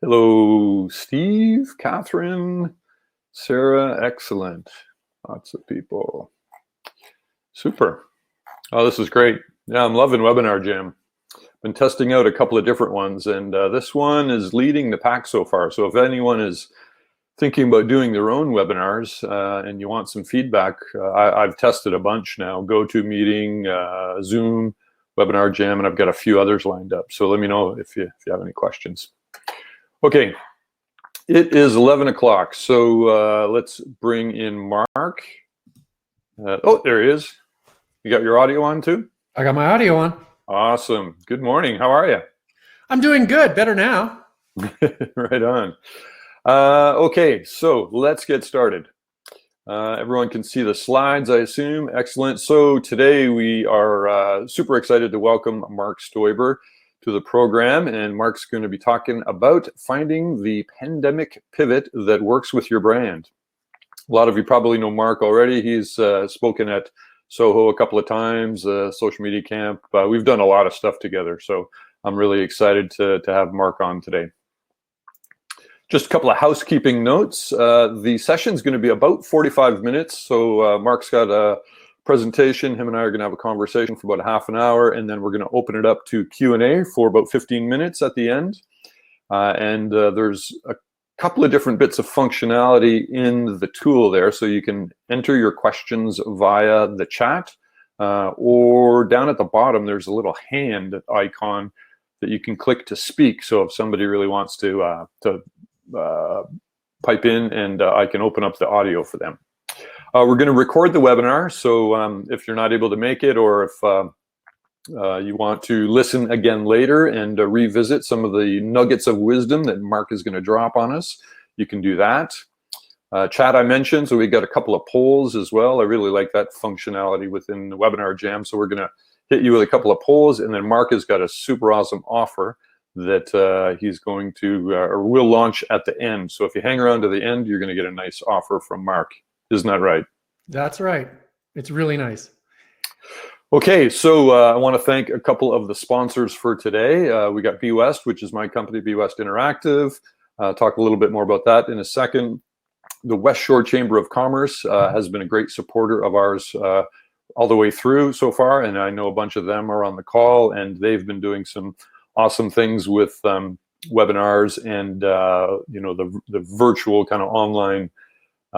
Hello, Steve, Catherine, Sarah, excellent. Lots of people. Super. Oh, this is great. Yeah, I'm loving Webinar Jam. Been testing out a couple of different ones, and this one is leading the pack so far. So if anyone is thinking about doing their own webinars and you want some feedback, I've tested a bunch now. GoToMeeting, Zoom, Webinar Jam, and I've got a few others lined up. So let me know if you have any questions. Okay, it is 11 o'clock, so let's bring in Mark. Oh, there he is. You got your audio on too? I got my audio on. Awesome. Good morning. How are you? I'm doing good. Better now. Right on. Okay, so let's get started. Everyone can see the slides, I assume. Excellent. So today we are super excited to welcome Marc Stoiber to the program, and Mark's going to be talking about finding the pandemic pivot that works with your brand. A lot of you probably know Marc already. He's spoken at SOHO a couple of times, Social Media Camp. We've done a lot of stuff together, so I'm really excited to have Marc on today. Just a couple of housekeeping notes. The session's going to be about 45 minutes, so Marc's got a presentation. Him and I are going to have a conversation for about half an hour, and then we're going to open it up to Q&A for about 15 minutes at the end. There's a couple of different bits of functionality in the tool there, so you can enter your questions via the chat, or down at the bottom there's a little hand icon that you can click to speak. So if somebody really wants to pipe in, and I can open up the audio for them. We're going to record the webinar, so if you're not able to make it, or if you want to listen again later and revisit some of the nuggets of wisdom that Marc is going to drop on us, you can do that. Chat I mentioned, so we got a couple of polls as well. I really like that functionality within the Webinar Jam, so we're going to hit you with a couple of polls, and then Marc has got a super awesome offer that he's going to, or will launch at the end. So if you hang around to the end, you're going to get a nice offer from Marc. Isn't that right? That's right. It's really nice. Okay, so I want to thank a couple of the sponsors for today. We got Be West, which is my company, Be West Interactive. Talk a little bit more about that in a second. The West Shore Chamber of Commerce has been a great supporter of ours all the way through so far, and I know a bunch of them are on the call, and they've been doing some awesome things with webinars and the virtual kind of online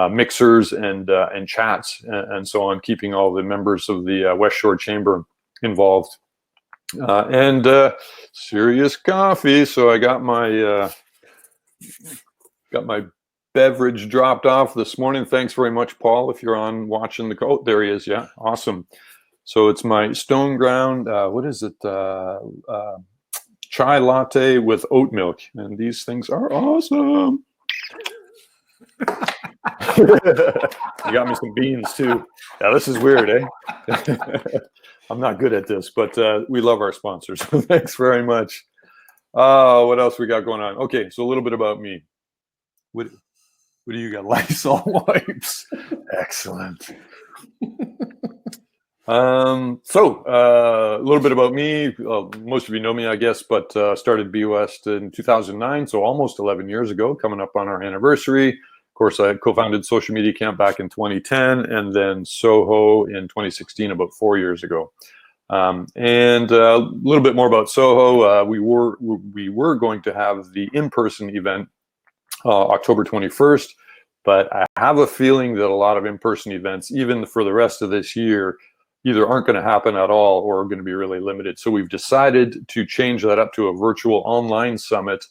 mixers and chats and so on, keeping all the members of the West Shore Chamber involved. Serious coffee. So I got my beverage dropped off this morning. Thanks very much, Paul, if you're on watching the call. Oh, there he is. Yeah, awesome. So it's my Stone Ground, what is it? Chai latte with oat milk. And these things are awesome. You got me some beans too. Yeah, this is weird, eh? I'm not good at this, but we love our sponsors. Thanks very much. What else we got going on? Okay, so a little bit about me. What do you got? Lysol wipes. Excellent. A little bit about me. Most of you know me, I guess, but started Be West in 2009, so almost 11 years ago, coming up on our anniversary. Of course, I co-founded Social Media Camp back in 2010, and then SOHO in 2016, about 4 years ago. And a little bit more about SOHO. We were going to have the in-person event October 21st, but I have a feeling that a lot of in-person events, even for the rest of this year, either aren't going to happen at all or are going to be really limited. So we've decided to change that up to a virtual online summit,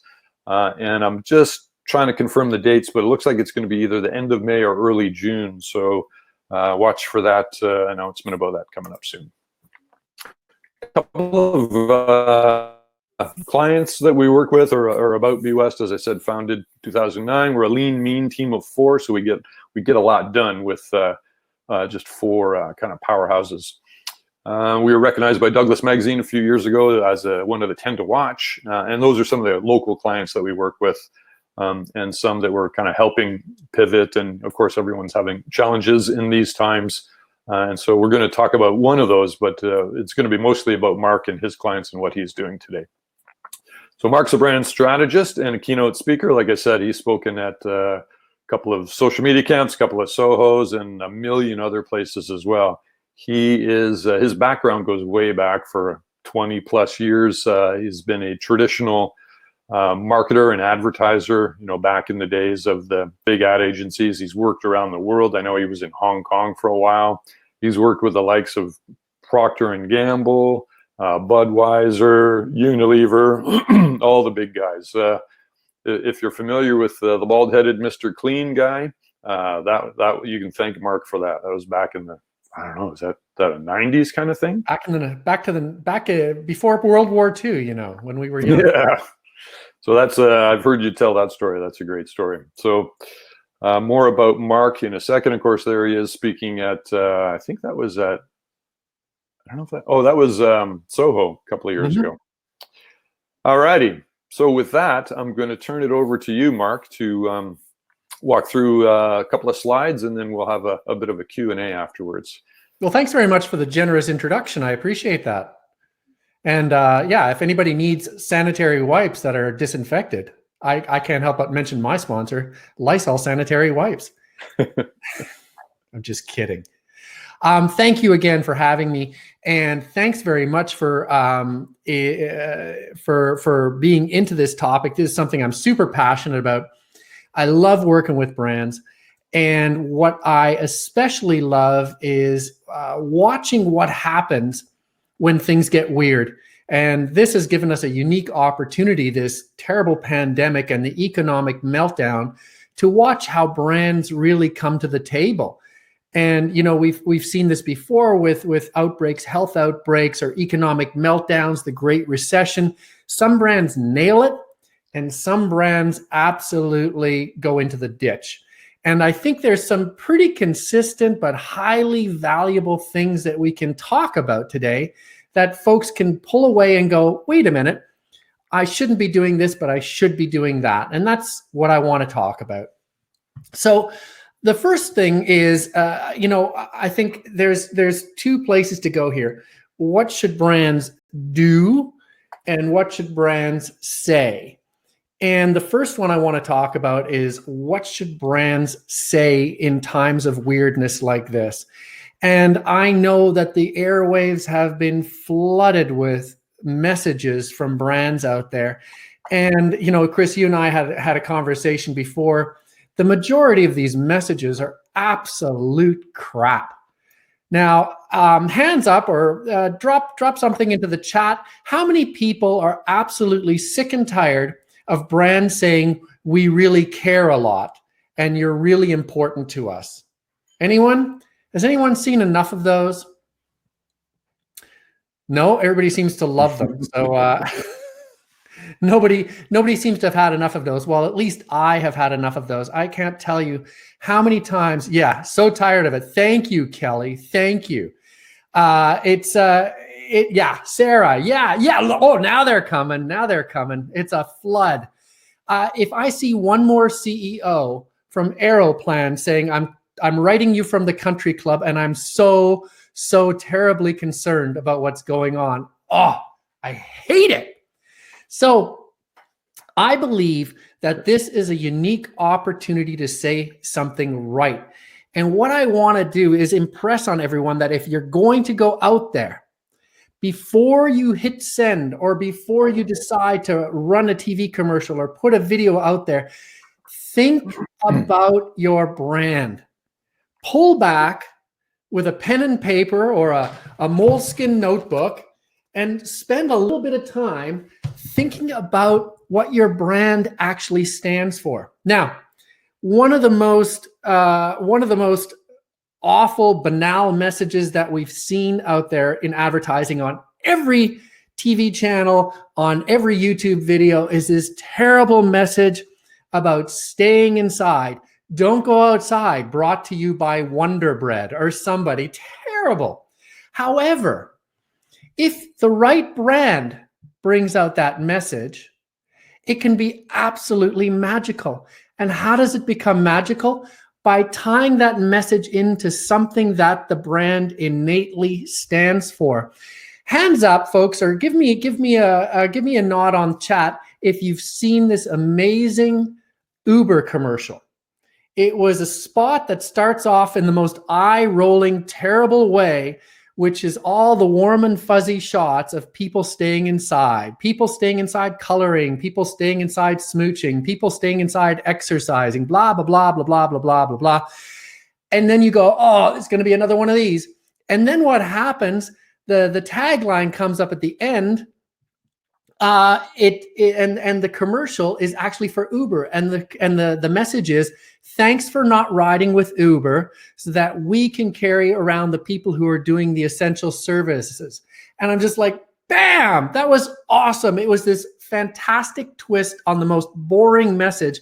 and I'm just trying to confirm the dates, but it looks like it's going to be either the end of May or early June. So watch for that announcement about that coming up soon. A couple of clients that we work with are about Be West. As I said, founded 2009. We're a lean, mean team of 4, so we get a lot done with just 4 kind of powerhouses. We were recognized by Douglas Magazine a few years ago as one of the 10 to watch, and those are some of the local clients that we work with. And some that we're kind of helping pivot. And of course, everyone's having challenges in these times. And so we're going to talk about one of those, but it's going to be mostly about Marc and his clients and what he's doing today. So Marc's a brand strategist and a keynote speaker. Like I said, he's spoken at a couple of social media camps, a couple of SOHOs, and a million other places as well. He is his background goes way back for 20 plus years. He's been a traditional marketer and advertiser, back in the days of the big ad agencies. He's worked around the world. I know he was in Hong Kong for a while. He's worked with the likes of Procter and Gamble, Budweiser, Unilever, all the big guys. If you're familiar with the bald-headed Mr. Clean guy, that you can thank Marc for that. That was back in the, I don't know, is that a 90s kind of thing? Back before World War II, when we were young. Yeah. So that's I've heard you tell that story. That's a great story. So more about Marc in a second. Of course, there he is speaking at I think that was at, I don't know if that was SOHO a couple of years ago. All righty. So with that, I'm going to turn it over to you, Marc, to walk through a couple of slides, and then we'll have a bit of a Q&A afterwards. Well, thanks very much for the generous introduction. I appreciate that. And yeah, if anybody needs sanitary wipes that are disinfected, I can't help but mention my sponsor, Lysol Sanitary Wipes. I'm just kidding. Thank you again for having me, and thanks very much for being into this topic. This is something I'm super passionate about. I love working with brands, and what I especially love is watching what happens when things get weird. And this has given us a unique opportunity, this terrible pandemic and the economic meltdown, to watch how brands really come to the table. And we've seen this before with outbreaks, health outbreaks, or economic meltdowns, the Great Recession. Some brands nail it, and some brands absolutely go into the ditch. And I think there's some pretty consistent but highly valuable things that we can talk about today that folks can pull away and go, wait a minute, I shouldn't be doing this, but I should be doing that. And that's what I want to talk about. So the first thing is, I think there's two places to go here. What should brands do and what should brands say? And the first one I want to talk about is, what should brands say in times of weirdness like this? And I know that the airwaves have been flooded with messages from brands out there. And, Chris, you and I had a conversation before. The majority of these messages are absolute crap. Now, hands up or drop something into the chat. How many people are absolutely sick and tired of brands saying, we really care a lot and you're really important to us? Anyone? Has anyone seen enough of those? No, everybody seems to love them. So nobody seems to have had enough of those. Well, at least I have had enough of those. I can't tell you how many times. Yeah, so tired of it. Thank you, Kelly. Thank you. Sarah. Yeah. Oh, now they're coming. It's a flood. If I see one more CEO from Aeroplan saying, I'm writing you from the country club and I'm so terribly concerned about what's going on. Oh, I hate it. So I believe that this is a unique opportunity to say something right. And what I want to do is impress on everyone that if you're going to go out there, before you hit send or before you decide to run a TV commercial or put a video out there, think about your brand. Pull back with a pen and paper or a moleskin notebook and spend a little bit of time thinking about what your brand actually stands for. Now, one of the most awful, banal messages that we've seen out there in advertising on every TV channel, on every YouTube video, is this terrible message about staying inside. Don't go outside, brought to you by Wonder Bread or somebody. Terrible. However, if the right brand brings out that message, it can be absolutely magical. And how does it become magical? By tying that message into something that the brand innately stands for. Hands up, folks, or give me a nod on chat if you've seen this amazing Uber commercial. It was a spot that starts off in the most eye-rolling, terrible way, which is all the warm and fuzzy shots of people staying inside coloring, people staying inside smooching, people staying inside exercising, blah, blah, blah, blah, blah, blah, blah, blah, blah. And then you go, oh, it's going to be another one of these. And then what happens, the tagline comes up at the end, and the commercial is actually for Uber, and the message is, thanks for not riding with Uber so that we can carry around the people who are doing the essential services. And I'm just like, bam, that was awesome. It was this fantastic twist on the most boring message.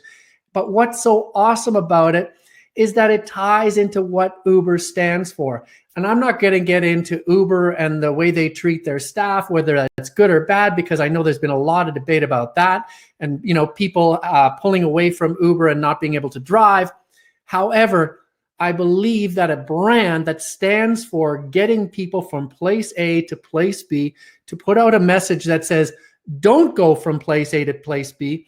But what's so awesome about it is that it ties into what Uber stands for. And I'm not going to get into Uber and the way they treat their staff, whether that's good or bad, because I know there's been a lot of debate about that. And, people pulling away from Uber and not being able to drive. However, I believe that a brand that stands for getting people from place A to place B, to put out a message that says, don't go from place A to place B,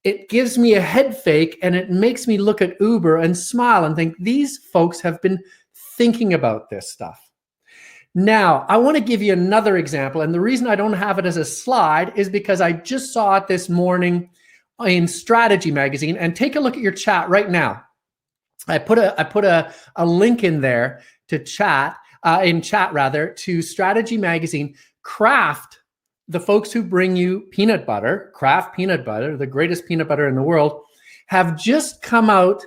it gives me a head fake, and it makes me look at Uber and smile and think, these folks have been thinking about this stuff. Now, I want to give you another example. And the reason I don't have it as a slide is because I just saw it this morning in Strategy Magazine. And take a look at your chat right now. I put a link in there to chat, to Strategy Magazine. Kraft, the folks who bring you peanut butter, Kraft peanut butter, the greatest peanut butter in the world, have just come out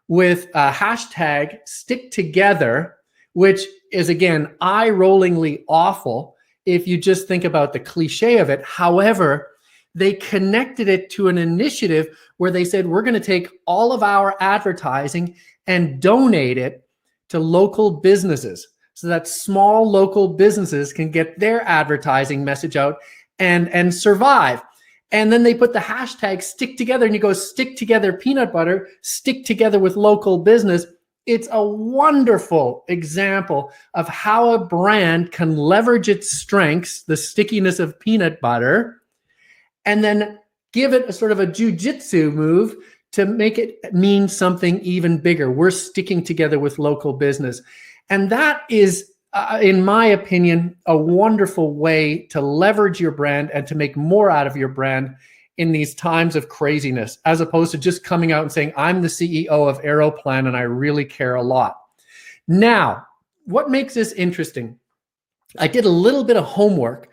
with a hashtag stick together, which is, again, eye-rollingly awful if you just think about the cliche of it. However, they connected it to an initiative where they said, we're going to take all of our advertising and donate it to local businesses, so that small local businesses can get their advertising message out and survive. And then they put the hashtag stick together, and you go, stick together peanut butter, stick together with local business. It's a wonderful example of how a brand can leverage its strengths, the stickiness of peanut butter, and then give it a sort of a jujitsu move to make it mean something even bigger. We're sticking together with local business. And that is, in my opinion, a wonderful way to leverage your brand and to make more out of your brand in these times of craziness, as opposed to just coming out and saying, I'm the CEO of Aeroplan and I really care a lot. Now, what makes this interesting? I did a little bit of homework,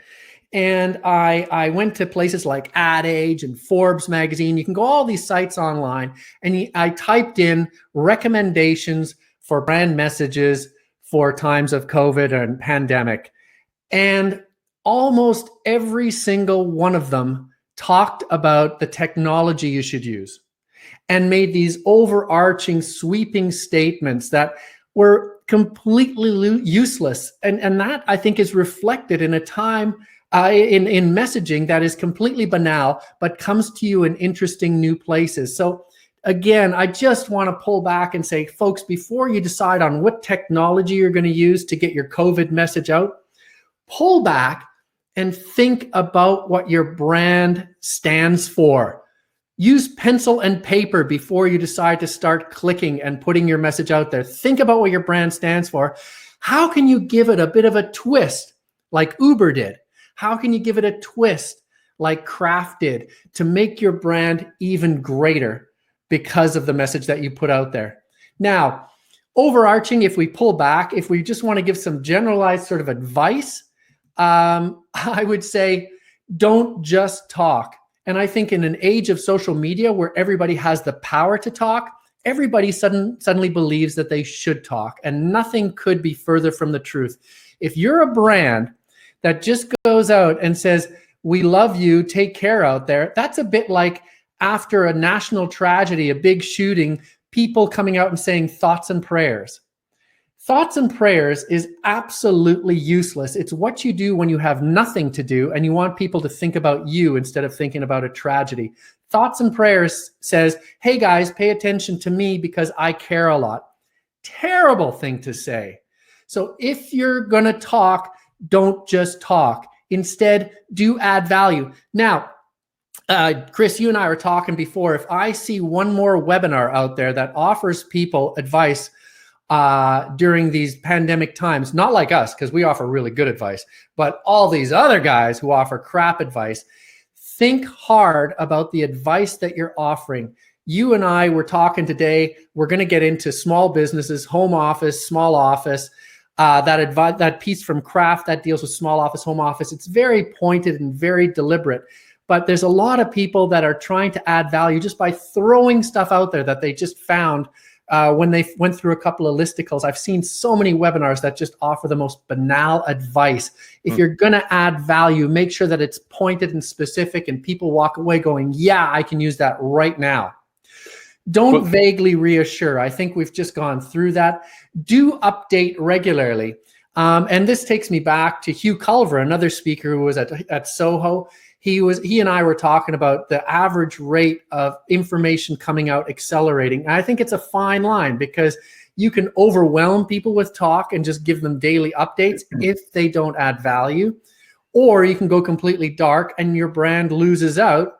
and I went to places like Ad Age and Forbes magazine. You can go all these sites online, and I typed in recommendations for brand messages for times of COVID and pandemic. And almost every single one of them talked about the technology you should use and made these overarching, sweeping statements that were completely useless. And that, I think, is reflected in a time in messaging that is completely banal, but comes to you in interesting new places. So again, I just want to pull back and say, folks, before you decide on what technology you're going to use to get your COVID message out, pull back and think about what your brand stands for. Use pencil and paper before you decide to start clicking and putting your message out there. Think about what your brand stands for. How can you give it a bit of a twist like Uber did? How can you give it a twist like Kraft did to make your brand even greater because of the message that you put out there? Now, overarching, if we pull back, if we just want to give some generalized sort of advice, I would say don't just talk. And I think in an age of social media where everybody has the power to talk, everybody suddenly believes that they should talk, and nothing could be further from the truth. If you're a brand that just goes out and says, we love you, take care out there, that's a bit like after a national tragedy, a big shooting, people coming out and saying thoughts and prayers. Thoughts and prayers is absolutely useless. It's what you do when you have nothing to do and you want people to think about you instead of thinking about a tragedy. Thoughts and prayers says, hey guys, pay attention to me because I care a lot. Terrible thing to say. So if you're going to talk, don't just talk. Instead, do add value. Now, Chris, you and I were talking before. If I see one more webinar out there that offers people advice during these pandemic times, not like us, because we offer really good advice, but all these other guys who offer crap advice, think hard about the advice that you're offering. You and I were talking today. We're going to get into small businesses, home office, small office. That piece from Kraft that deals with small office, home office. It's very pointed and very deliberate. But there's a lot of people that are trying to add value just by throwing stuff out there that they just found when they went through a couple of listicles. I've seen so many webinars that just offer the most banal advice. If you're going to add value, make sure that it's pointed and specific and people walk away going, yeah, I can use that right now. Don't vaguely reassure. I think we've just gone through that. Do update regularly. And this takes me back to Hugh Culver, another speaker who was at SOHO. He and I were talking about the average rate of information coming out accelerating. And I think it's a fine line, because you can overwhelm people with talk and just give them daily updates if they don't add value, or you can go completely dark and your brand loses out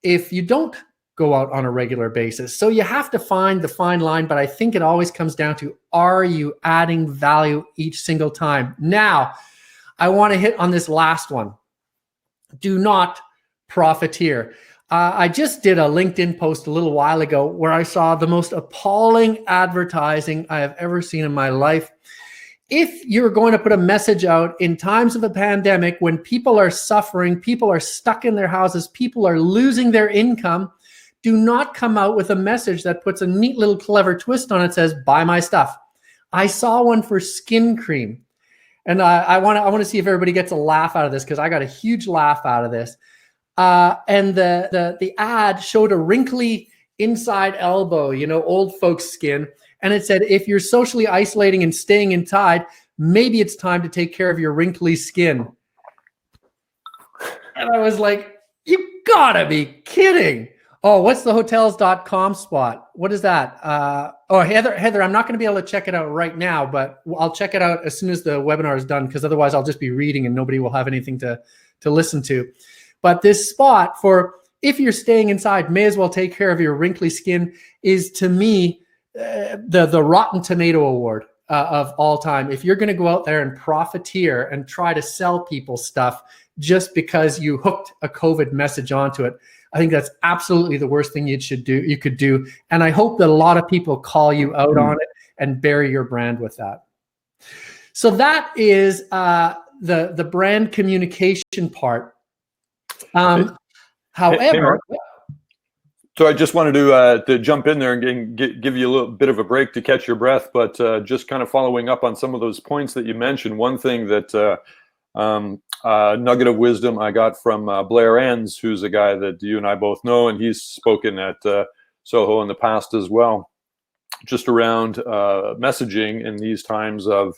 if you don't go out on a regular basis. So you have to find the fine line, but I think it always comes down to, are you adding value each single time? Now, I want to hit on this last one. Do not profiteer. I just did a LinkedIn post a little while ago where I saw the most appalling advertising I have ever seen in my life. If you're going to put a message out in times of a pandemic, when people are suffering, people are stuck in their houses, people are losing their income, do not come out with a message that puts a neat little clever twist on it, says, buy my stuff. I saw one for skin cream. And I want to see if everybody gets a laugh out of this, because I got a huge laugh out of this. And the ad showed a wrinkly inside elbow, old folks' skin. And it said, if you're socially isolating and staying inside, maybe it's time to take care of your wrinkly skin. And I was like, you gotta be kidding. Oh, what's the hotels.com spot? What is that? Heather, I'm not going to be able to check it out right now, but I'll check it out as soon as the webinar is done, because otherwise I'll just be reading and nobody will have anything to listen to. But this spot for, if you're staying inside, may as well take care of your wrinkly skin, is, to me, the Rotten Tomato Award of all time. If you're going to go out there and profiteer and try to sell people stuff just because you hooked a COVID message onto it, I think that's absolutely the worst thing you could do. And I hope that a lot of people call you out on it and bury your brand with that. So that is the brand communication part. However, so I just wanted to jump in there and give you a little bit of a break to catch your breath, but just kind of following up on some of those points that you mentioned. One thing that nugget of wisdom I got from Blair Enns, who's a guy that you and I both know, and he's spoken at SOHO in the past as well, just around messaging in these times of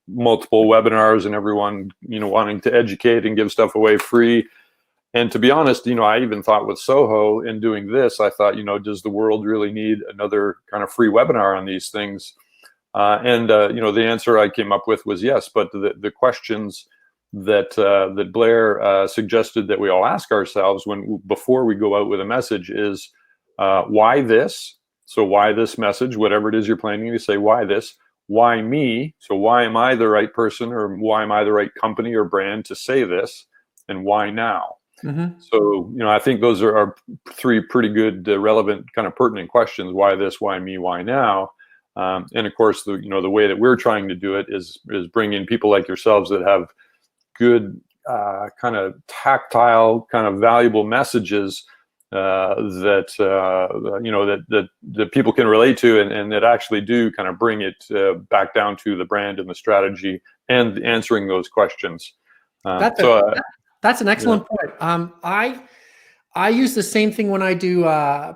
multiple webinars and everyone wanting to educate and give stuff away free. And to be honest, I even thought with SOHO in doing this, I thought, does the world really need another kind of free webinar on these things? And the answer I came up with was yes, but the questions that Blair suggested that we all ask ourselves before we go out with a message is, why this? So why this message, whatever it is you're planning to say, why this? Why me? So why am I the right person, or why am I the right company or brand to say this? And why now? Mm-hmm. So, I think those are three pretty good, relevant, kind of pertinent questions. Why this? Why me? Why now? And of course, the way that we're trying to do it is bring in people like yourselves that have good, kind of tactile, kind of valuable messages that people can relate to, and that actually do kind of bring it back down to the brand and the strategy and answering those questions. That's an excellent point. I use the same thing when I do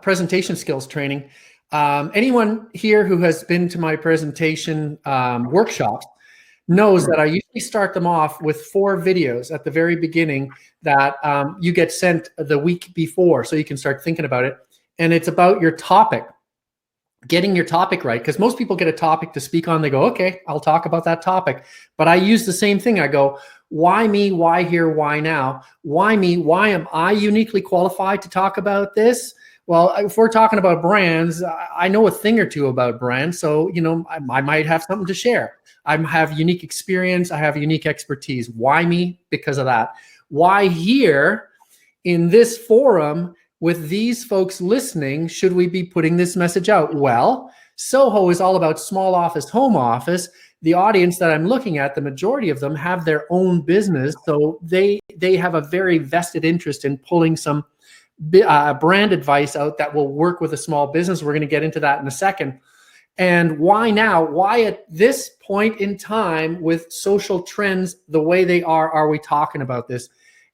presentation skills training. Anyone here who has been to my presentation workshops knows that I usually start them off with 4 videos at the very beginning that you get sent the week before, so you can start thinking about it. And it's about your topic. getting your topic right, because most people get a topic to speak on. They go, okay, I'll talk about that topic. But I use the same thing. I go, why me? Why here? Why now? Why me? Why am I uniquely qualified to talk about this? Well, if we're talking about brands, I know a thing or two about brands. So, I might have something to share. I have unique experience. I have unique expertise. Why me? Because of that. Why here in this forum with these folks listening, should we be putting this message out? Well, SOHO is all about small office, home office. The audience that I'm looking at, the majority of them have their own business. So they have a very vested interest in pulling some brand advice out that will work with a small business. We're going to get into that in a second. And why now? Why at this point in time with social trends the way they are we talking about this?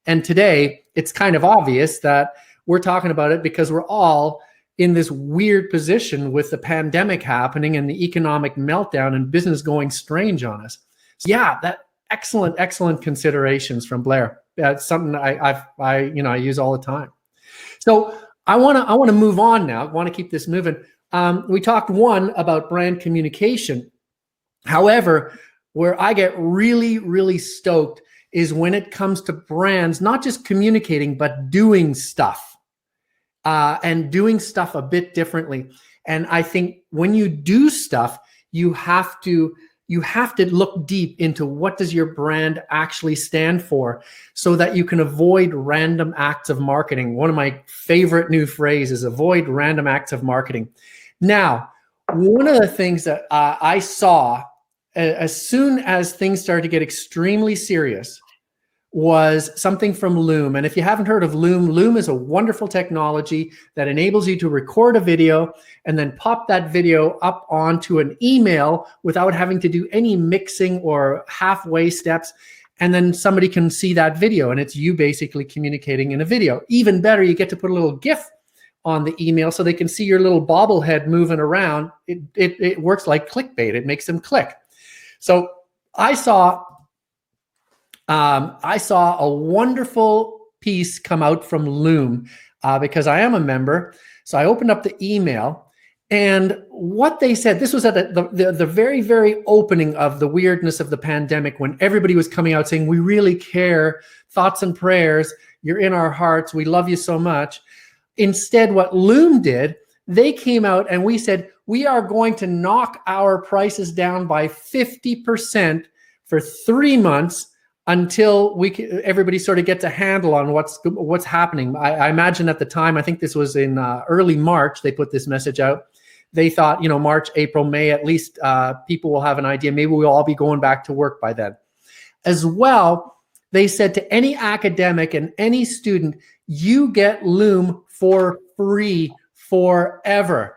And today, it's kind of obvious that we're talking about it because we're all in this weird position with the pandemic happening and the economic meltdown and business going strange on us. So yeah, that excellent considerations from Blair. That's something I use all the time. So I want to move on now. I want to keep this moving. We talked about brand communication. However, where I get really stoked is when it comes to brands, not just communicating, but doing stuff. And doing stuff a bit differently. And I think when you do stuff, you have to look deep into what does your brand actually stand for so that you can avoid random acts of marketing. One of my favorite new phrases, avoid random acts of marketing. Now, one of the things that I saw as soon as things started to get extremely serious was something from Loom. And if you haven't heard of Loom, Loom is a wonderful technology that enables you to record a video and then pop that video up onto an email without having to do any mixing or halfway steps. And then somebody can see that video and it's you basically communicating in a video. Even better, you get to put a little GIF on the email so they can see your little bobblehead moving around. It works like clickbait. It makes them click. So I saw a wonderful piece come out from Loom because I am a member. So I opened up the email and what they said, this was at the very opening of the weirdness of the pandemic when everybody was coming out saying, we really care, thoughts and prayers, you're in our hearts, we love you so much. Instead, what Loom did, they came out and we said, we are going to knock our prices down by 50% for 3 months until everybody sort of gets a handle on what's happening. I imagine at the time, I think this was in early March, they put this message out. They thought, March, April, May, at least people will have an idea. Maybe we'll all be going back to work by then. As well, they said to any academic and any student, you get Loom for free forever.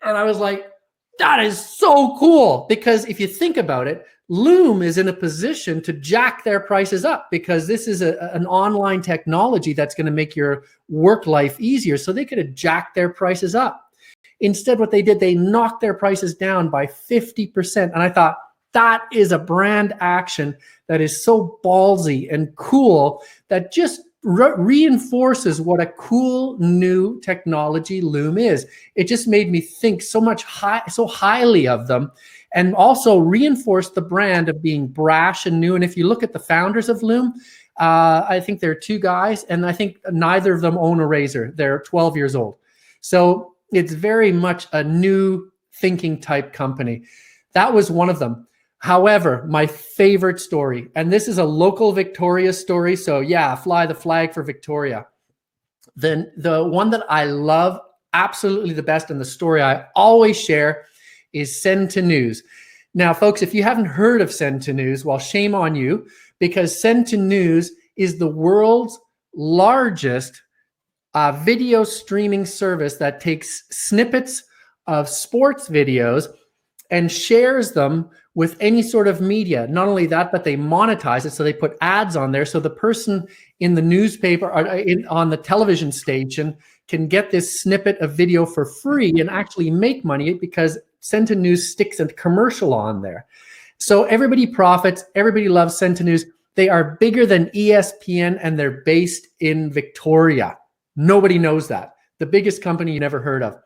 And I was like, that is so cool. Because if you think about it, Loom is in a position to jack their prices up because this is an online technology that's going to make your work life easier. So they could have jacked their prices up. Instead, what they did, they knocked their prices down by 50%. And I thought, that is a brand action that is so ballsy and cool that just reinforces what a cool new technology Loom is. It just made me think so highly of them. And also reinforce the brand of being brash and new. And if you look at the founders of Loom, I think there are 2 guys, and I think neither of them own a razor. They're 12 years old. So it's very much a new thinking type company. That was one of them. However, my favorite story, and this is a local Victoria story. So yeah, fly the flag for Victoria. Then the one that I love absolutely the best, and the story I always share, is Send to News. Now, folks, if you haven't heard of Send to News, well, shame on you, because Send to News is the world's largest video streaming service that takes snippets of sports videos and shares them with any sort of media. Not only that, but they monetize it. So they put ads on there. So the person in the newspaper or on the television station can get this snippet of video for free and actually make money because Send to News sticks a commercial on there. So everybody profits. Everybody loves Send to News. They are bigger than ESPN and they're based in Victoria. Nobody knows that. The biggest company you never heard of.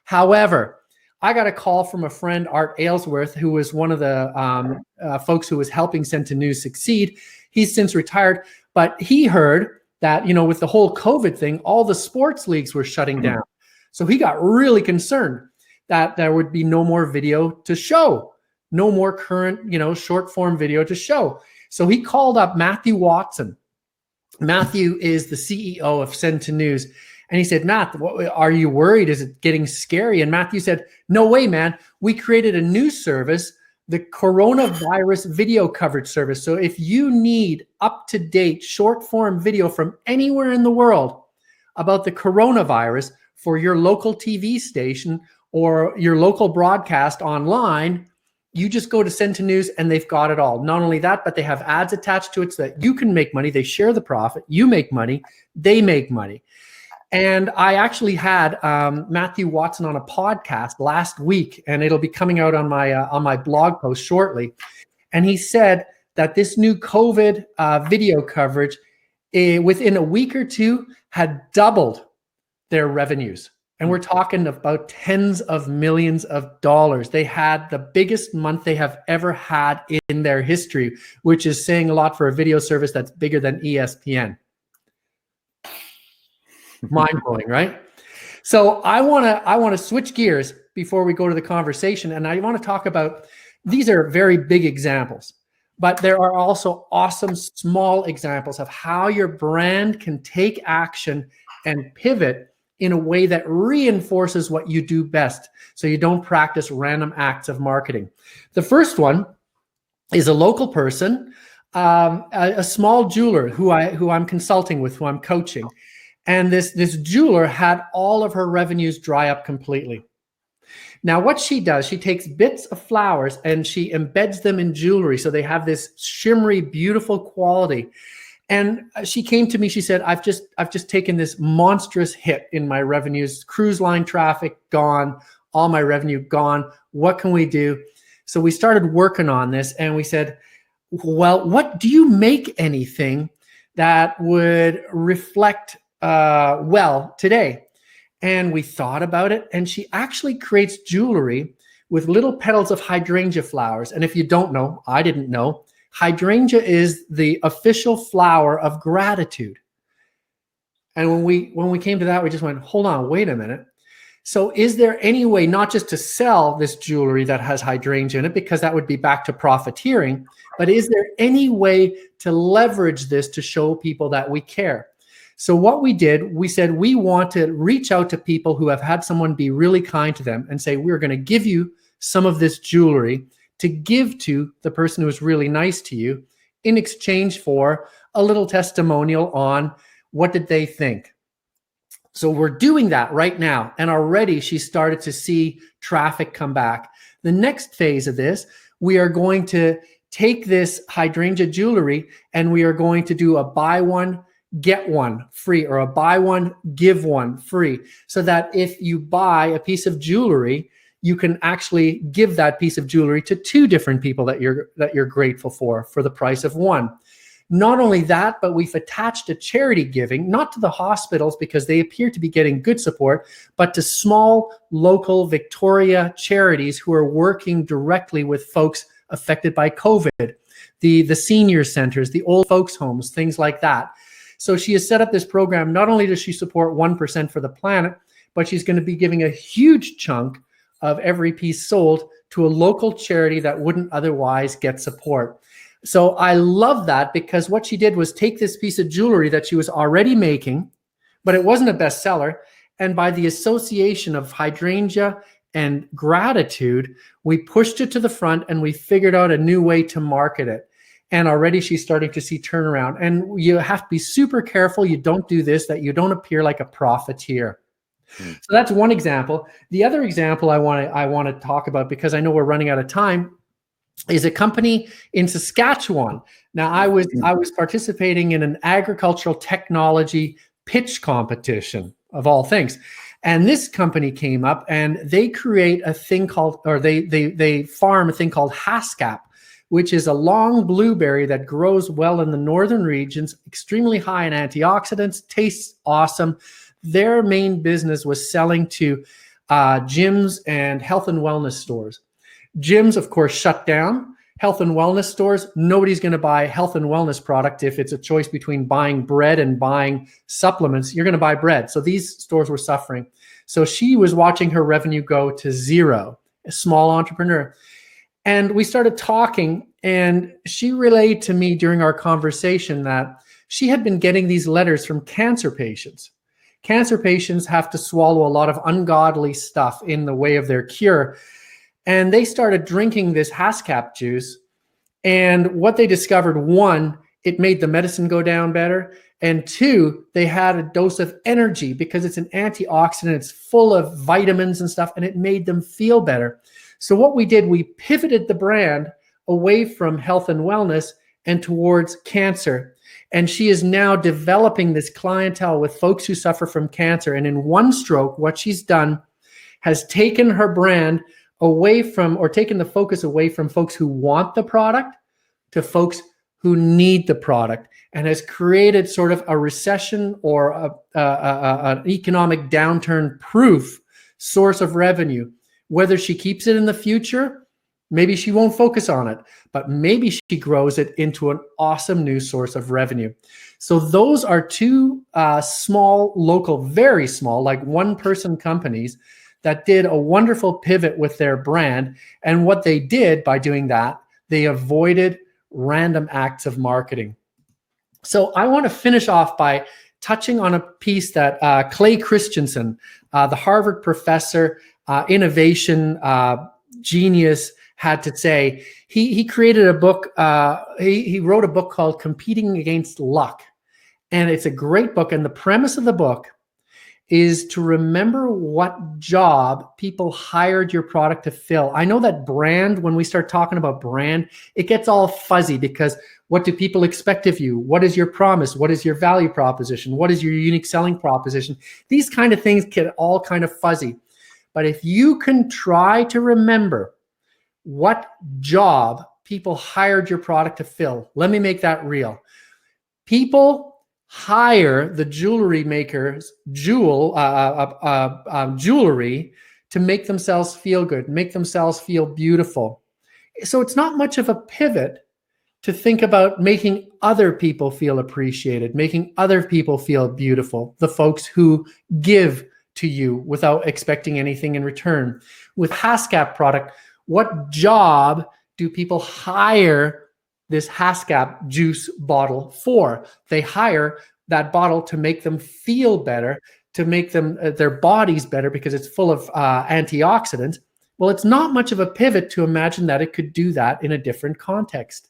However, I got a call from a friend, Art Aylesworth, who was one of the folks who was helping Send to News succeed. He's since retired, but he heard that, with the whole COVID thing, all the sports leagues were shutting down. So he got really concerned that there would be no more video to show, no more current, short form video to show. So he called up Matthew Watson. Matthew is the CEO of Send to News. And he said, Matt, are you worried? Is it getting scary? And Matthew said, no way, man. We created a new service, the coronavirus video coverage service. So if you need up-to-date short-form video from anywhere in the world about the coronavirus for your local TV station or your local broadcast online, you just go to Send to News and they've got it all. Not only that, but they have ads attached to it so that you can make money. They share the profit. You make money. They make money. And I actually had Matthew Watson on a podcast last week, and it'll be coming out on my blog post shortly. And he said that this new COVID video coverage, within a week or two, had doubled their revenues. And we're talking about tens of millions of dollars. They had the biggest month they have ever had in their history, which is saying a lot for a video service that's bigger than ESPN. Mind-blowing, right? So I want to switch gears before we go to the conversation, and I want to talk about, these are very big examples, but there are also awesome small examples of how your brand can take action and pivot in a way that reinforces what you do best, so you don't practice random acts of marketing. The first one is a local person, a small jeweler who I'm consulting with, who I'm coaching. And this jeweler had all of her revenues dry up completely. Now, what she does, she takes bits of flowers and she embeds them in jewelry, so they have this shimmery, beautiful quality. And she came to me, she said, I've just taken this monstrous hit in my revenues, cruise line traffic gone, all my revenue gone. What can we do? So we started working on this, and we said, well, what do you make anything that would reflect well today? And we thought about it, and she actually creates jewelry with little petals of hydrangea flowers. And if you don't know, I didn't know, hydrangea is the official flower of gratitude. And when we came to that, we just went, hold on, wait a minute. So is there any way, not just to sell this jewelry that has hydrangea in it, because that would be back to profiteering, but is there any way to leverage this to show people that we care? So what we did, we said we want to reach out to people who have had someone be really kind to them and say, we're going to give you some of this jewelry to give to the person who was really nice to you in exchange for a little testimonial on what did they think. So we're doing that right now. And already she started to see traffic come back. The next phase of this, we are going to take this hydrangea jewelry and we are going to do a buy one, get one free, or a buy one, give one free, so that if you buy a piece of jewelry, you can actually give that piece of jewelry to two different people that you're grateful for the price of one. Not only that, but we've attached a charity giving, not to the hospitals because they appear to be getting good support, but to small local Victoria charities who are working directly with folks affected by COVID, the senior centers, the old folks homes, things like that. So she has set up this program. Not only does she support 1% for the planet, but she's going to be giving a huge chunk of every piece sold to a local charity that wouldn't otherwise get support. So I love that, because what she did was take this piece of jewelry that she was already making, but it wasn't a bestseller. And by the association of hydrangea and gratitude, we pushed it to the front and we figured out a new way to market it. And already she's starting to see turnaround. And you have to be super careful you don't do this, that you don't appear like a profiteer. So that's one example. The other example I want to talk about, because I know we're running out of time, is a company in Saskatchewan. Now, I was participating in an agricultural technology pitch competition, of all things. And this company came up and they create a thing called, or they farm a thing called haskap, which is a long blueberry that grows well in the northern regions, extremely high in antioxidants, tastes awesome. Their main business was selling to gyms and health and wellness stores. Gyms, of course, shut down. Health and wellness stores, nobody's going to buy health and wellness product. If it's a choice between buying bread and buying supplements, you're going to buy bread. So these stores were suffering. So she was watching her revenue go to zero, a small entrepreneur. And we started talking, and she relayed to me during our conversation that she had been getting these letters from cancer patients. Cancer patients have to swallow a lot of ungodly stuff in the way of their cure. And they started drinking this Haskap juice. And what they discovered, one, it made the medicine go down better. And two, they had a dose of energy because it's an antioxidant. It's full of vitamins and stuff, and it made them feel better. So what we did, we pivoted the brand away from health and wellness and towards cancer. And she is now developing this clientele with folks who suffer from cancer. And in one stroke, what she's done has taken her brand away from, or taken the focus away from folks who want the product to folks who need the product, and has created sort of a recession or an economic downturn proof source of revenue. Whether she keeps it in the future, maybe she won't focus on it, but maybe she grows it into an awesome new source of revenue. So those are two small, local, very small, like one-person companies that did a wonderful pivot with their brand. And what they did by doing that, they avoided random acts of marketing. So I want to finish off by touching on a piece that Clay Christensen, the Harvard professor, innovation genius, had to say. He created a book. He wrote a book called Competing Against Luck. And it's a great book. And the premise of the book is to remember what job people hired your product to fill. I know that brand, when we start talking about brand, it gets all fuzzy because what do people expect of you? What is your promise? What is your value proposition? What is your unique selling proposition? These kind of things get all kind of fuzzy. But if you can try to remember what job people hired your product to fill, let me make that real. People hire the jewelry makers jewelry to make themselves feel good, make themselves feel beautiful. So it's not much of a pivot to think about making other people feel appreciated, making other people feel beautiful, the folks who give to you without expecting anything in return. With Haskap product, what job do people hire this Haskap juice bottle for? They hire that bottle to make them feel better, to make them their bodies better because it's full of antioxidants. Well, it's not much of a pivot to imagine that it could do that in a different context.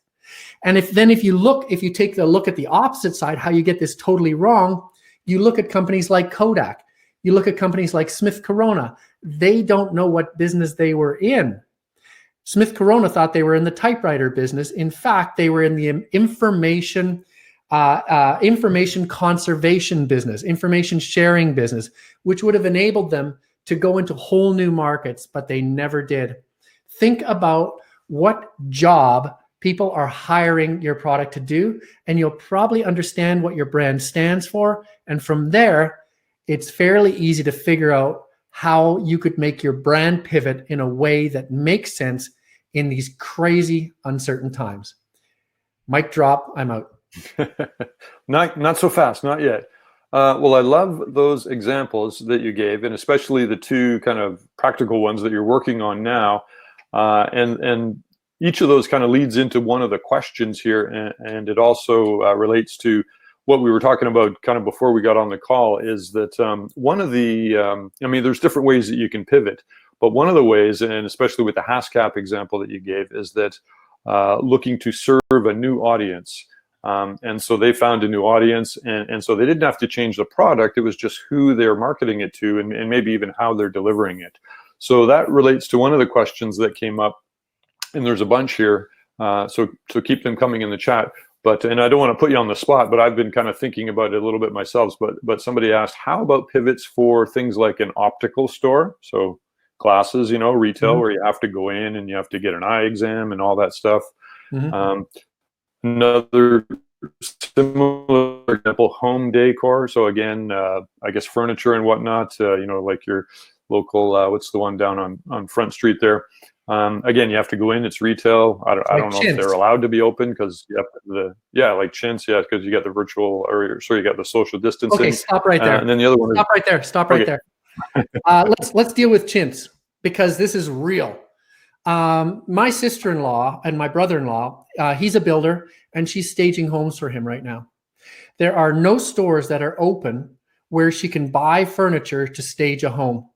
And if you take a look at the opposite side, how you get this totally wrong, you look at companies like Kodak, you look at companies like Smith Corona. They don't know what business they were in. Smith Corona thought they were in the typewriter business. In fact, they were in the information conservation business, information sharing business, which would have enabled them to go into whole new markets, but they never did. Think about what job people are hiring your product to do, and you'll probably understand what your brand stands for. And from there, it's fairly easy to figure out how you could make your brand pivot in a way that makes sense in these crazy, uncertain times. Mic drop, I'm out. Not so fast, not yet. Well, I love those examples that you gave, and especially the two kind of practical ones that you're working on now. And each of those kind of leads into one of the questions here, and it also relates to what we were talking about kind of before we got on the call, is that one of the, I mean, there's different ways that you can pivot, but one of the ways, and especially with the Haskap example that you gave, is that looking to serve a new audience. And so they found a new audience, and so they didn't have to change the product. It was just who they're marketing it to, and maybe even how they're delivering it. So that relates to one of the questions that came up, and there's a bunch here, so keep them coming in the chat. And I don't want to put you on the spot, but I've been kind of thinking about it a little bit myself. But somebody asked, how about pivots for things like an optical store? So glasses, retail, where you have to go in and you have to get an eye exam and all that stuff. Another similar example, home decor. So again, I guess furniture and whatnot, like your local, what's the one down on Front Street there. Again, you have to go in. It's retail. I don't know if they're allowed to be open because you have like Chintz, because you got the virtual, or sorry, you got the social distancing. Okay, stop right there. And then the other one. Stop right there. Let's deal with Chintz, because this is real. My sister-in-law and my brother-in-law, he's a builder, and she's staging homes for him right now. There are no stores that are open where she can buy furniture to stage a home.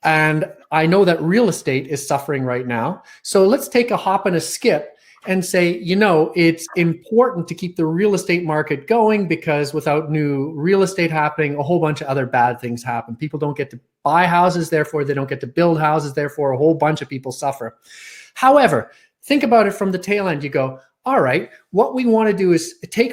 And I know that real estate is suffering right now. So let's take a hop and a skip and say, it's important to keep the real estate market going, because without new real estate happening, a whole bunch of other bad things happen. People don't get to buy houses, therefore they don't get to build houses, therefore a whole bunch of people suffer. However, think about it from the tail end. You go, all right, what we want to do is take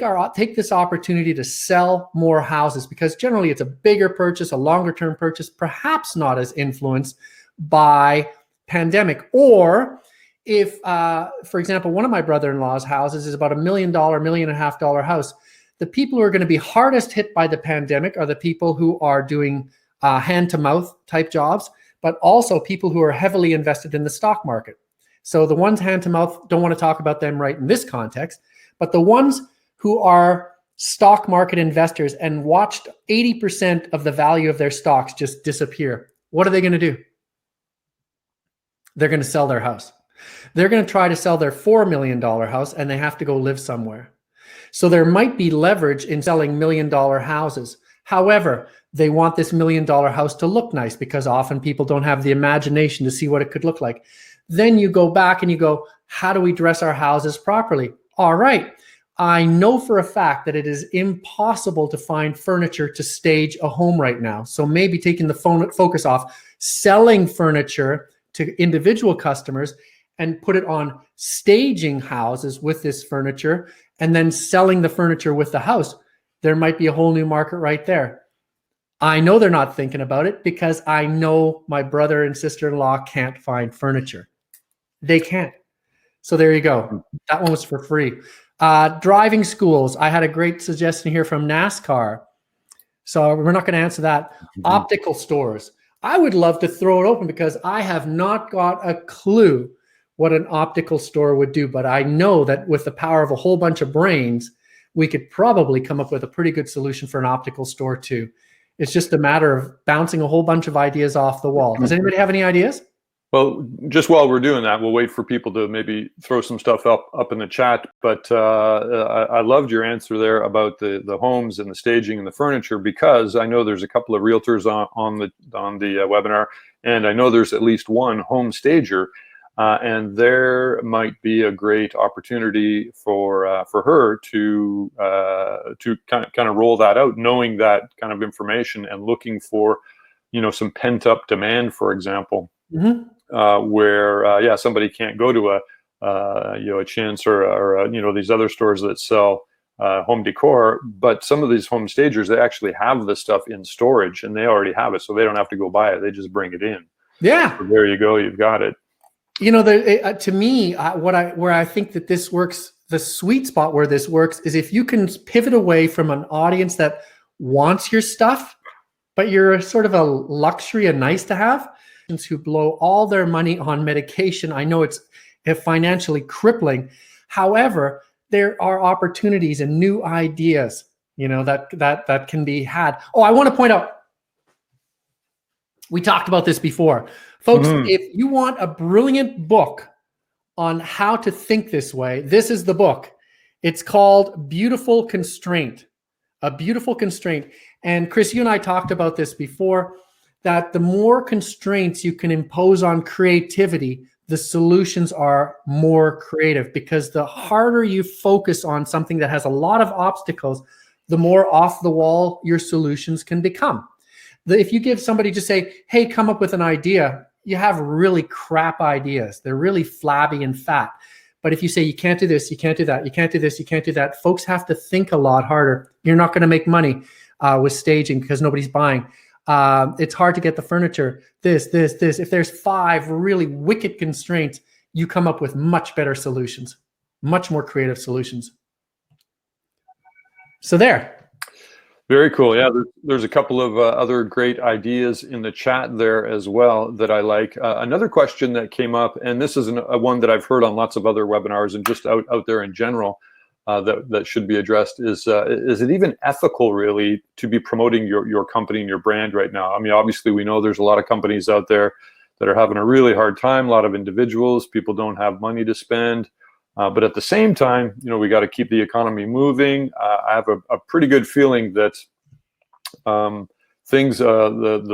this opportunity to sell more houses, because generally it's a bigger purchase, a longer term purchase, perhaps not as influenced by pandemic. Or if, for example, one of my brother-in-law's houses is about $1 million, $1.5 million house, the people who are going to be hardest hit by the pandemic are the people who are doing hand-to-mouth type jobs, but also people who are heavily invested in the stock market. So the ones hand-to-mouth, don't want to talk about them right in this context, but the ones who are stock market investors and watched 80% of the value of their stocks just disappear, what are they going to do? They're going to sell their house. They're going to try to sell their $4 million house, and they have to go live somewhere. So there might be leverage in selling $1 million houses. However, they want this $1 million house to look nice, because often people don't have the imagination to see what it could look like. Then you go back and you go, how do we dress our houses properly? All right. I know for a fact that it is impossible to find furniture to stage a home right now. So maybe taking the focus off selling furniture to individual customers and put it on staging houses with this furniture, and then selling the furniture with the house. There might be a whole new market right there. I know they're not thinking about it, because I know my brother and sister-in-law can't find furniture. They can't. So there you go. That one was for free. Driving schools. I had a great suggestion here from NASCAR. So we're not going to answer that. Optical stores. I would love to throw it open, because I have not got a clue what an optical store would do. But I know that with the power of a whole bunch of brains, we could probably come up with a pretty good solution for an optical store too. It's just a matter of bouncing a whole bunch of ideas off the wall. Does anybody have any ideas? Well, just while we're doing that, we'll wait for people to maybe throw some stuff up in the chat. But I loved your answer there about the homes and the staging and the furniture, because I know there's a couple of realtors on the webinar, and I know there's at least one home stager, and there might be a great opportunity for her to kind of roll that out, knowing that kind of information and looking for some pent up demand, for example. Mm-hmm. Where somebody can't go to a Chintz or these other stores that sell home decor, but some of these home stagers, they actually have this stuff in storage and they already have it, so they don't have to go buy it, they just bring it in. Yeah, so there you go, you've got it. To me, where I think that this works, the sweet spot where this works is if you can pivot away from an audience that wants your stuff, but you're sort of a luxury, a nice to have, who blow all their money on medication. I know it's financially crippling. However, there are opportunities and new ideas, that can be had. Oh, I want to point out, we talked about this before. Folks, if you want a brilliant book on how to think this way, this is the book. It's called Beautiful Constraint. A Beautiful Constraint. And Chris, you and I talked about this before, that the more constraints you can impose on creativity, the solutions are more creative, because the harder you focus on something that has a lot of obstacles, the more off the wall your solutions can become. If you give somebody, just say, hey, come up with an idea, you have really crap ideas. They're really flabby and fat. But if you say, you can't do this, you can't do that, you can't do this, you can't do that, folks have to think a lot harder. You're not going to make money with staging because nobody's buying. It's hard to get the furniture, this. If there's 5 really wicked constraints, you come up with much better solutions, much more creative solutions. So there. Very cool. Yeah, there's a couple of other great ideas in the chat there as well that I like. Another question that came up, and this is a one that I've heard on lots of other webinars and just out there in general, that should be addressed is it even ethical really to be promoting your company and your brand right now? I mean, obviously we know there's a lot of companies out there that are having a really hard time, a lot of individuals, people don't have money to spend. But at the same time, we got to keep the economy moving. I have a pretty good feeling that the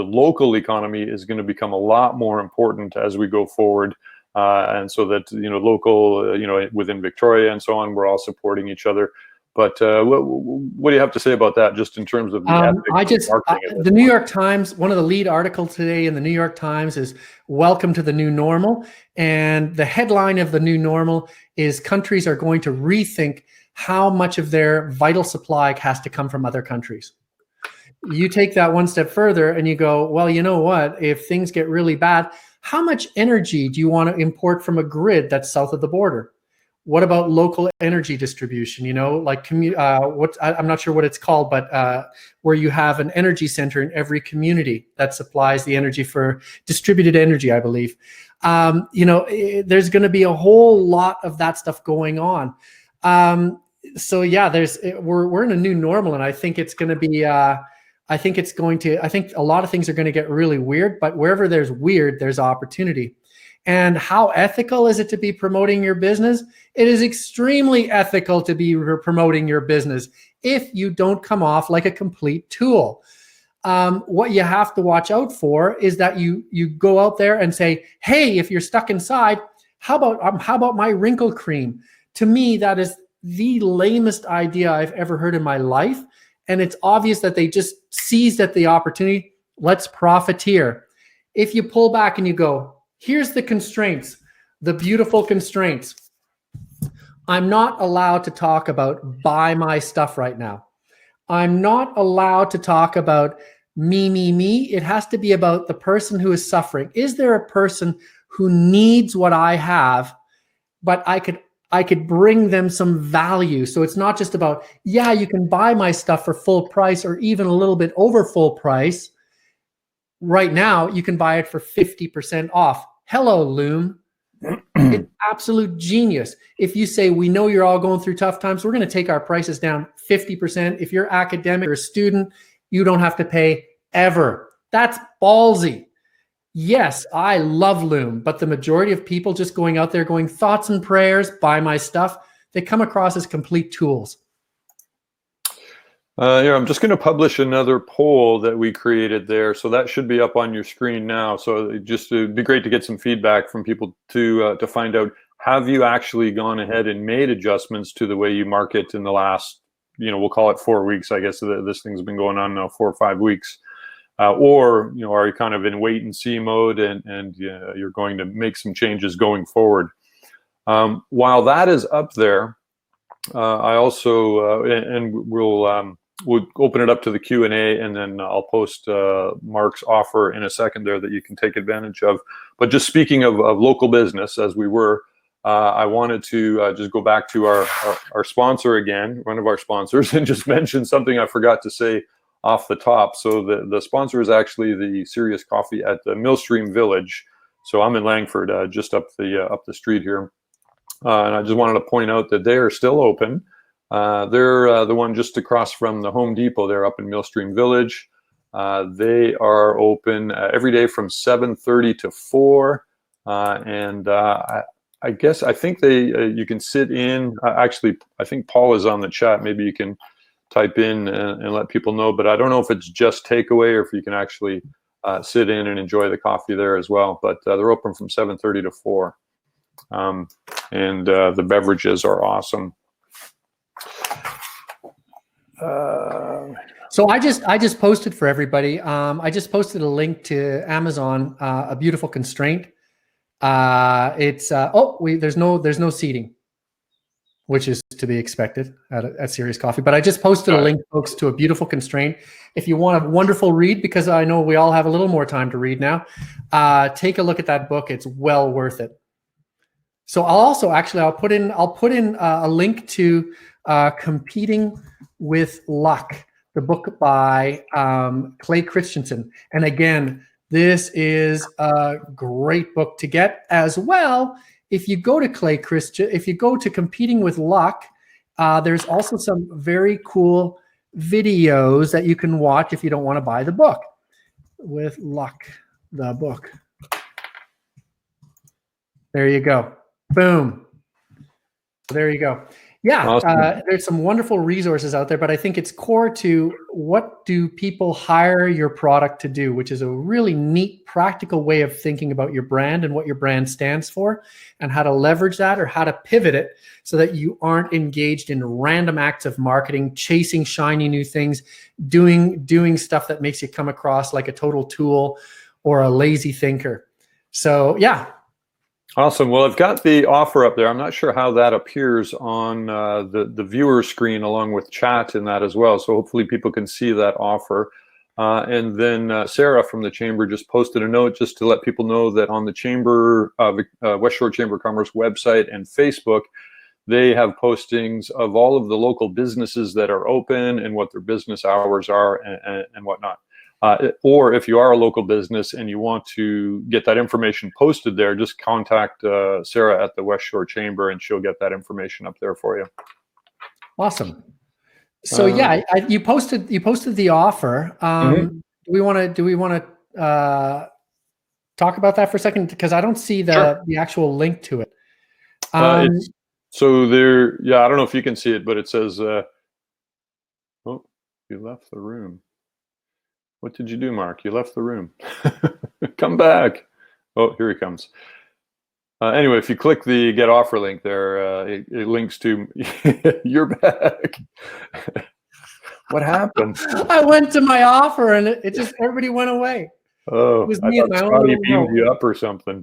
local economy is going to become a lot more important as we go forward. And so that, local, within Victoria and so on, we're all supporting each other. But what do you have to say about that, just in terms of the ethics of marketing? The New York Times, one of the lead articles today in the New York Times is "Welcome to the New Normal," and the headline of the new normal is countries are going to rethink how much of their vital supply has to come from other countries. You take that one step further and you go, well, you know what? If things get really bad, how much energy do you want to import from a grid that's south of the border? What about local energy distribution? Like I'm not sure what it's called, but where you have an energy center in every community that supplies the energy for distributed energy, I believe. There's going to be a whole lot of that stuff going on. So yeah, we're in a new normal, and I think it's going to be. I think a lot of things are going to get really weird, but wherever there's weird, there's opportunity. And how ethical is it to be promoting your business? It is extremely ethical to be promoting your business if you don't come off like a complete tool. What you have to watch out for is that you go out there and say, hey, if you're stuck inside, how about my wrinkle cream? To me, that is the lamest idea I've ever heard in my life. And it's obvious that they just seized at the opportunity. Let's profiteer. If you pull back and you go, here's the constraints, the beautiful constraints. I'm not allowed to talk about buy my stuff right now. I'm not allowed to talk about me. It has to be about the person who is suffering. Is there a person who needs what I have, but I could bring them some value? So it's not just about, yeah, you can buy my stuff for full price or even a little bit over full price. Right now, you can buy it for 50% off. Hello, Loom. It's absolute genius. If you say, we know you're all going through tough times, we're going to take our prices down 50%. If you're academic or a student, you don't have to pay ever. That's ballsy. Yes, I love Loom, but the majority of people just going out there going thoughts and prayers, buy my stuff, they come across as complete tools. I'm just going to publish another poll that we created there. So that should be up on your screen now. So it'd be great to get some feedback from people to find out, have you actually gone ahead and made adjustments to the way you market in the last, we'll call it 4 weeks. I guess this thing's been going on now 4 or 5 weeks. Or are you kind of in wait and see mode and you're going to make some changes going forward? While that is up there, I also, and we'll open it up to the Q&A, and then I'll post Marc's offer in a second there that you can take advantage of. But just speaking of local business, as we were, I wanted to just go back to our sponsor again, one of our sponsors, and just mention something I forgot to say off the top. So the sponsor is actually the Serious Coffee at the Millstream Village. So I'm in Langford, just up the street here. And I just wanted to point out that they are still open. They're the one just across from the Home Depot. They're up in Millstream Village. They are open every day from 7:30 to 4. And I think you can sit in. Actually, I think Paul is on the chat. Maybe you can type in and let people know. But I don't know if it's just takeaway or if you can actually sit in and enjoy the coffee there as well. But they're open from 7:30 to 4. And the beverages are awesome. So I just posted for everybody. I just posted a link to Amazon, a beautiful constraint. There's no seating, which is to be expected at Serious Coffee. But I just posted a link, folks, to a beautiful constraint. If you want a wonderful read, because I know we all have a little more time to read now, take a look at that book. It's well worth it. So I'll put in a link to Competing with Luck the book by Clay Christensen. And again, this is a great book to get as well. If you go to if you go to Competing with Luck, there's also some very cool videos that you can watch if you don't want to buy the book. With Luck, the book. There you go. Boom. There you go. Yeah, awesome. There's some wonderful resources out there, but I think it's core to what do people hire your product to do, which is a really neat, practical way of thinking about your brand and what your brand stands for and how to leverage that or how to pivot it so that you aren't engaged in random acts of marketing, chasing shiny new things, doing stuff that makes you come across like a total tool or a lazy thinker. So, yeah. Awesome. Well, I've got the offer up there. I'm not sure how that appears on the viewer screen along with chat in that as well. So hopefully people can see that offer. And then Sarah from the Chamber just posted a note just to let people know that on the Chamber, West Shore Chamber of Commerce website and Facebook, they have postings of all of the local businesses that are open and what their business hours are and whatnot. Or if you are a local business and you want to get that information posted there, just contact Sarah at the West Shore Chamber and she'll get that information up there for you. Awesome. So yeah, you posted the offer. Do we want to talk about that for a second? Because I don't see the actual link to it. So there, yeah, I don't know if you can see it, but it says, oh, you left the room. What did you do, Mark? You left the room. Come back. Oh, here he comes. Anyway, if you click the get offer link there, it links to you're back. What happened? I went to my offer and it just, everybody went away. Oh, it was I me thought Scotty beamed you up or something.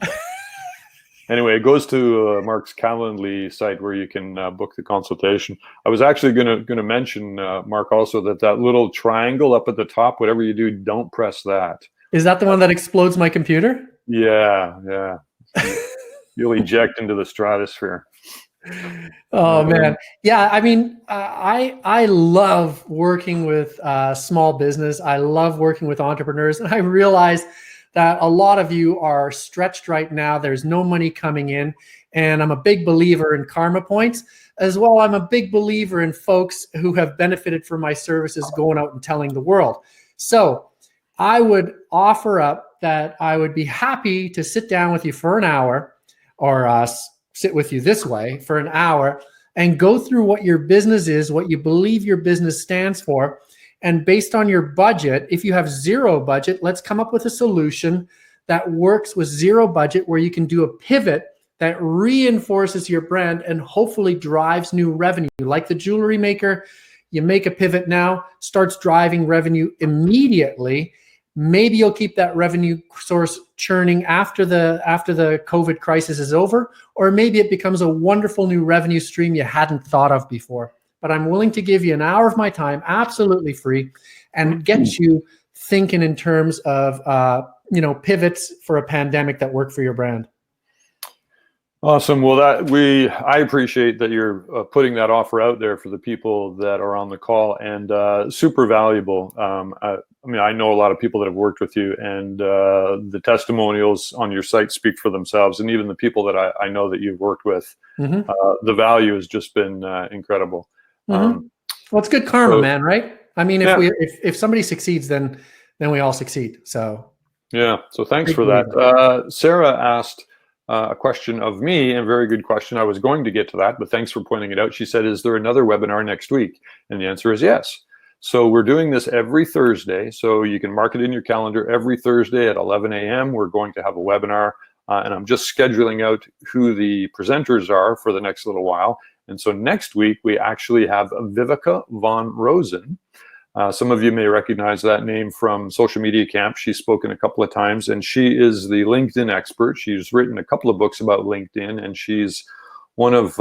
Anyway, it goes to Mark's Calendly site where you can book the consultation. I was actually gonna mention, Mark, also that little triangle up at the top, whatever you do, don't press that. Is that the one that explodes my computer? Yeah. You'll eject into the stratosphere. Oh man, yeah. I mean, I love working with small business. I love working with entrepreneurs, and I realize that a lot of you are stretched right now. There's no money coming in. And I'm a big believer in karma points as well. I'm a big believer in folks who have benefited from my services going out and telling the world. So I would offer up that I would be happy to sit down with you for an hour or sit with you this way for an hour and go through what your business is, what you believe your business stands for. And based on your budget, if you have zero budget, let's come up with a solution that works with zero budget where you can do a pivot that reinforces your brand and hopefully drives new revenue. Like the jewelry maker, you make a pivot now, starts driving revenue immediately. Maybe you'll keep that revenue source churning after the COVID crisis is over, or maybe it becomes a wonderful new revenue stream you hadn't thought of before. But I'm willing to give you an hour of my time, absolutely free, and get you thinking in terms of pivots for a pandemic that work for your brand. Awesome. Well, I appreciate that you're putting that offer out there for the people that are on the call, and super valuable. I mean, I know a lot of people that have worked with you, and the testimonials on your site speak for themselves. And even the people that I know that you've worked with, the value has just been incredible. Well, it's good karma, man, right? I mean, if somebody succeeds, then we all succeed. So yeah. So thanks for that. Sarah asked a question of me, and a very good question. I was going to get to that, but thanks for pointing it out. She said, is there another webinar next week? And the answer is yes. So we're doing this every Thursday. So you can mark it in your calendar. Every Thursday at 11 a.m. we're going to have a webinar. And I'm just scheduling out who the presenters are for the next little while. And so next week, we actually have Vivica von Rosen. Some of you may recognize that name from Social Media Camp. She's spoken a couple of times, and she is the LinkedIn expert. She's written a couple of books about LinkedIn, and she's one of,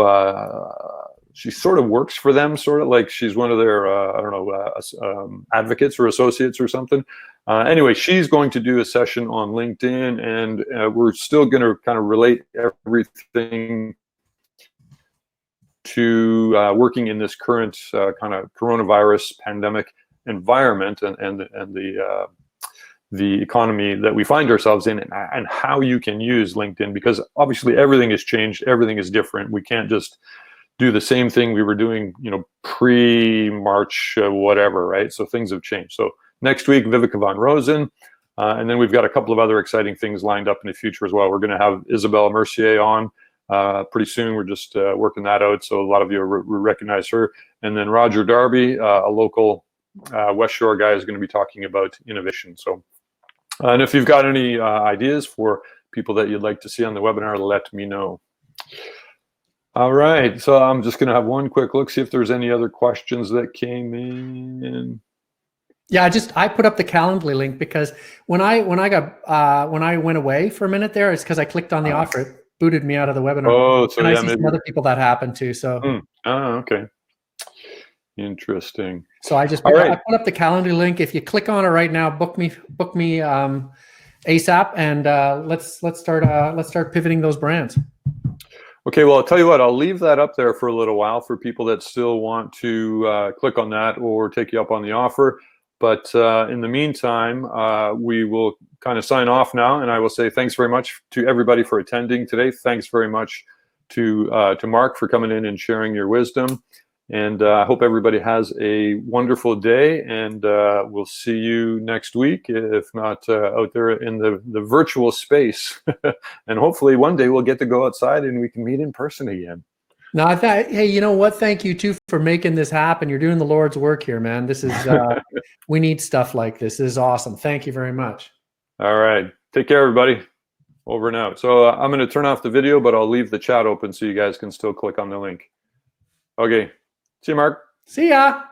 she sort of works for them, sort of like she's one of their, advocates or associates or something. Anyway, she's going to do a session on LinkedIn, and we're still going to kind of relate everything to working in this current kind of coronavirus pandemic. environment and the economy that we find ourselves in, and how you can use LinkedIn, because obviously everything has changed, everything is different. We can't just do the same thing we were doing, pre-March, whatever, right? So things have changed. So next week, Vivica von Rosen, and then we've got a couple of other exciting things lined up in the future as well. We're going to have Isabelle Mercier on pretty soon. We're just working that out, so a lot of you recognize her. And then Roger Darby, a local West Shore guy, is going to be talking about innovation. So, and if you've got any ideas for people that you'd like to see on the webinar, let me know. All right, so I'm just going to have one quick look, see if there's any other questions that came in. Yeah, I put up the Calendly link because when I went away for a minute there, it's because I clicked on the offer. It booted me out of the webinar. Oh, so and yeah, I see some other people that happened to. So. Okay. Interesting. So I put up the Calendly link. If you click on it right now, book me ASAP, and let's start pivoting those brands. Okay, well, I'll tell you what, I'll leave that up there for a little while for people that still want to click on that or take you up on the offer. But in the meantime, we will kind of sign off now, and I will say thanks very much to everybody for attending today. Thanks very much to Marc for coming in and sharing your wisdom. And I hope everybody has a wonderful day, and we'll see you next week, if not out there in the virtual space. And hopefully one day we'll get to go outside and we can meet in person again. No, hey, you know what? Thank you too for making this happen. You're doing the Lord's work here, man. This is we need stuff like this. This is awesome. Thank you very much. All right. Take care, everybody. Over and out. So I'm going to turn off the video, but I'll leave the chat open so you guys can still click on the link. Okay. See you, Marc. See ya.